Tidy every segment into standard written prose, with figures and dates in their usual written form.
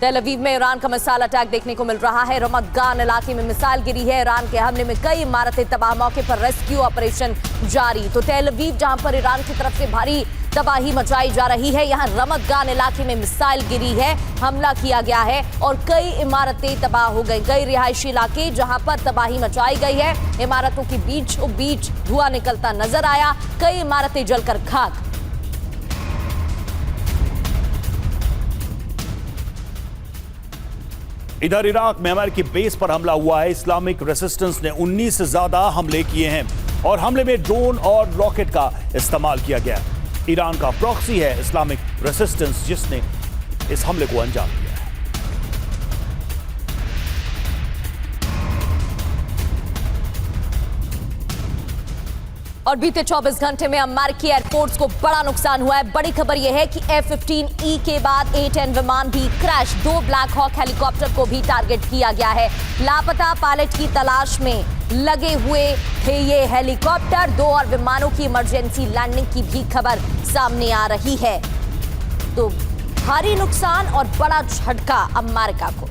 तेल अवीव में ईरान का मिसाइल अटैक देखने को मिल रहा है। रमतगान इलाके में मिसाइल गिरी है। ईरान के हमले में कई इमारतें तबाह, मौके पर रेस्क्यू ऑपरेशन जारी। तो तेल अवीव जहां पर ईरान की तरफ से भारी तबाही मचाई जा रही है, यहां रमतगान इलाके में मिसाइल गिरी है, हमला किया गया है और कई इमारतें तबाह हो गई। कई रिहायशी इलाके जहां पर तबाही मचाई गई है, इमारतों के बीच धुआं निकलता नजर आया, कई इमारतें जलकर खाक। इधर इराक में अमेरिकी बेस पर हमला हुआ है। इस्लामिक रेसिस्टेंस ने 19 से ज्यादा हमले किए हैं और हमले में ड्रोन और रॉकेट का इस्तेमाल किया गया। ईरान का प्रॉक्सी है इस्लामिक रेसिस्टेंस, जिसने इस हमले को अंजाम दिया है। और बीते 24 घंटे में अमेरिकी एयरपोर्ट्स को बड़ा नुकसान हुआ है। बड़ी खबर यह है कि F-15E के बाद A-10 विमान भी क्रैश, 2 ब्लैक हॉक हेलीकॉप्टर को भी टारगेट किया गया है। लापता पायलट की तलाश में लगे हुए थे ये हेलीकॉप्टर। 2 और विमानों की इमरजेंसी लैंडिंग की भी खबर सामने आ रही है। तो भारी नुकसान और बड़ा झटका अमेरिका को।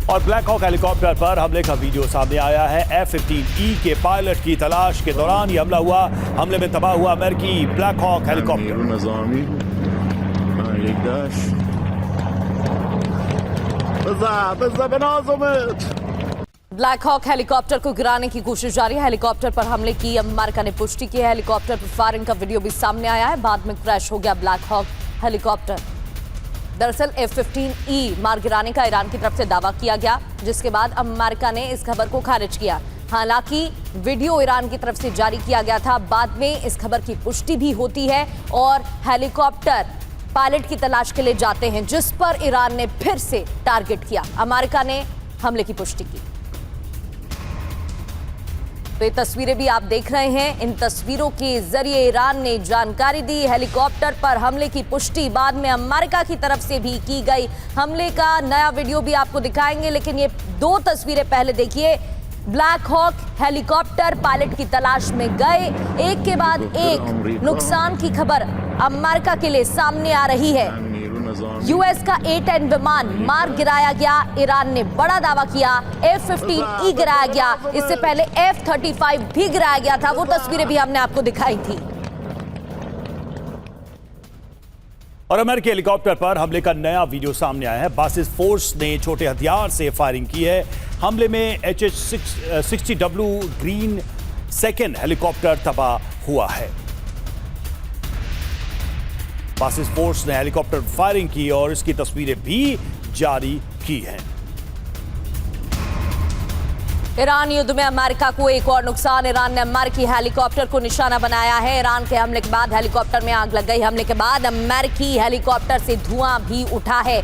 और ब्लैक हॉक हेलीकॉप्टर पर हमले का वीडियो सामने आया है। F-15E के पायलट की तलाश के दौरान यह हमला हुआ। हमले में तबाह हुआ अमेरिकी Black Hawk helicopter. Black Hawk helicopter को गिराने की कोशिश जारी है। हेलीकॉप्टर पर हमले की अमेरिका ने पुष्टि की है। हेलीकॉप्टर पर फायरिंग का वीडियो भी सामने आया है। बाद में क्रैश हो गया ब्लैक हॉक हेलीकॉप्टर। दरअसल F-15E मार गिराने का ईरान की तरफ से दावा किया गया, जिसके बाद अमेरिका ने इस खबर को खारिज किया। हालांकि वीडियो ईरान की तरफ से जारी किया गया था, बाद में इस खबर की पुष्टि भी होती है और हेलीकॉप्टर पायलट की तलाश के लिए जाते हैं, जिस पर ईरान ने फिर से टारगेट किया। अमेरिका ने हमले की पुष्टि की। तो ये तस्वीरें भी आप देख रहे हैं। इन तस्वीरों के जरिए ईरान ने जानकारी दी। हेलीकॉप्टर पर हमले की पुष्टि बाद में अमेरिका की तरफ से भी की गई। हमले का नया वीडियो भी आपको दिखाएंगे, लेकिन ये 2 तस्वीरें पहले देखिए। ब्लैक हॉक हेलीकॉप्टर पायलट की तलाश में गए, एक के बाद एक नुकसान की खबर अमेरिका के लिए सामने आ रही है। यूएस का A-10 विमान मार गिराया गया। ईरान ने बड़ा दावा किया। F-15E गिराया गया। इससे पहले F-35 भी गिराया गया था। वो तस्वीरें भी हमने आपको दिखाई थी। और अमेरिकी हेलीकॉप्टर पर हमले का नया वीडियो सामने आया है। बासिस फोर्स ने छोटे हथियार से फायरिंग की है। हमले में HH-60W ग्रीन 2nd हेलीकॉप्टर तबाह हुआ है। बासिस फोर्स ने हेलीकॉप्टर फायरिंग की और इसकी तस्वीरें भी जारी की हैं। ईरान युद्ध में अमेरिका को एक और नुकसान। ईरान ने अमेरिकी हेलीकॉप्टर को निशाना बनाया है। ईरान के हमले के बाद हेलीकॉप्टर में आग लग गई। हमले के बाद अमेरिकी हेलीकॉप्टर से धुआं भी उठा है।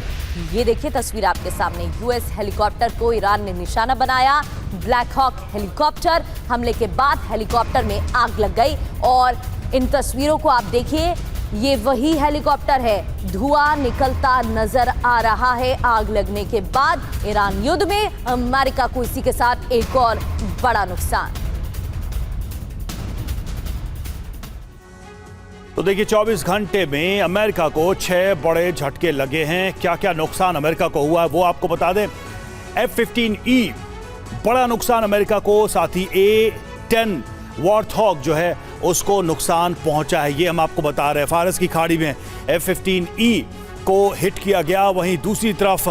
ये देखिए तस्वीर आपके सामने। यूएस हेलीकॉप्टर को ईरान ने निशाना बनाया। ब्लैक हॉक हेलीकॉप्टर, हमले के बाद हेलीकॉप्टर में आग लग गई और इन तस्वीरों को आप देखिए, ये वही हेलीकॉप्टर है। धुआं निकलता नजर आ रहा है आग लगने के बाद। ईरान युद्ध में अमेरिका को इसी के साथ एक और बड़ा नुकसान। तो देखिए 24 घंटे में अमेरिका को 6 बड़े झटके लगे हैं। क्या क्या नुकसान अमेरिका को हुआ है वो आपको बता दें। F-15E बड़ा नुकसान अमेरिका को, साथ ही A-10 वॉर्थॉग जो है उसको नुकसान पहुंचा है, ये हम आपको बता रहे हैं। फारस की खाड़ी में F-15E को हिट किया गया। वहीं दूसरी तरफ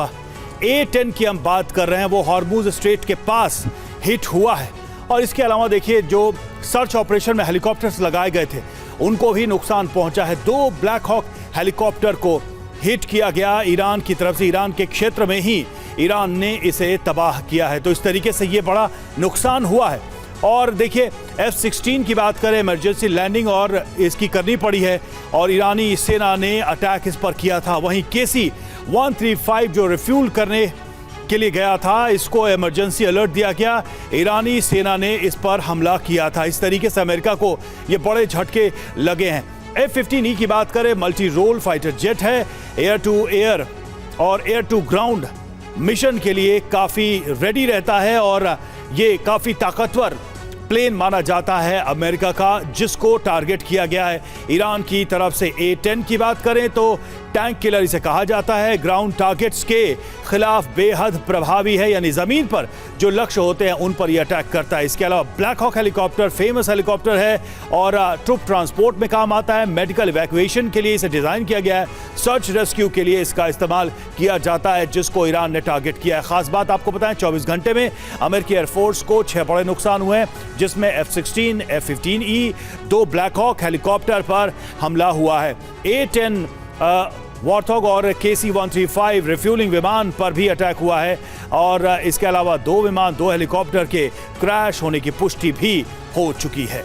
A-10 की हम बात कर रहे हैं, वो हॉर्मुज स्ट्रेट के पास हिट हुआ है। और इसके अलावा देखिए जो सर्च ऑपरेशन में हेलीकॉप्टर्स लगाए गए थे उनको भी नुकसान पहुंचा है। 2 ब्लैक हॉक हेलीकॉप्टर को हिट किया गया ईरान की तरफ से। ईरान के क्षेत्र में ही ईरान ने इसे तबाह किया है। तो इस तरीके से ये बड़ा नुकसान हुआ है। और देखिए F-16 की बात करें, इमरजेंसी लैंडिंग और इसकी करनी पड़ी है और ईरानी सेना ने अटैक इस पर किया था। वहीं KC-135 जो रिफ्यूल करने के लिए गया था, इसको इमरजेंसी अलर्ट दिया गया। ईरानी सेना ने इस पर हमला किया था। इस तरीके से अमेरिका को ये बड़े झटके लगे हैं। F-15E की बात करें, मल्टी रोल फाइटर जेट है, एयर टू एयर और एयर टू ग्राउंड मिशन के लिए काफी रेडी रहता है और ये काफी ताकतवर प्लेन माना जाता है अमेरिका का, जिसको टारगेट किया गया है। ईरान की तरफ से A-10 की बात करें तो टैंक किलर इसे कहा जाता है। ग्राउंड टारगेट्स के खिलाफ बेहद प्रभावी है, यानी जमीन पर जो लक्ष्य होते हैं उन पर यह अटैक करता है। इसके अलावा Black Hawk helicopter famous helicopter है और ट्रुप ट्रांसपोर्ट में काम आता है। मेडिकल इवैक्यूएशन के लिए इसे डिजाइन किया गया है। सर्च रेस्क्यू के लिए इसका इस्तेमाल किया जाता है, जिसको ईरान ने टारगेट किया है। खास बात आपको बताएं, 24 घंटे में अमेरिकी एयरफोर्स को 6 बड़े नुकसान हुए हैं, जिसमें F-16, F-15E, 2 black Hawk helicopter पर हमला हुआ है। A-10 वॉर्थॉग और KC-135 रिफ्यूलिंग विमान पर भी अटैक हुआ है और इसके अलावा 2 विमान, 2 हेलीकॉप्टर के क्रैश होने की पुष्टि भी हो चुकी है।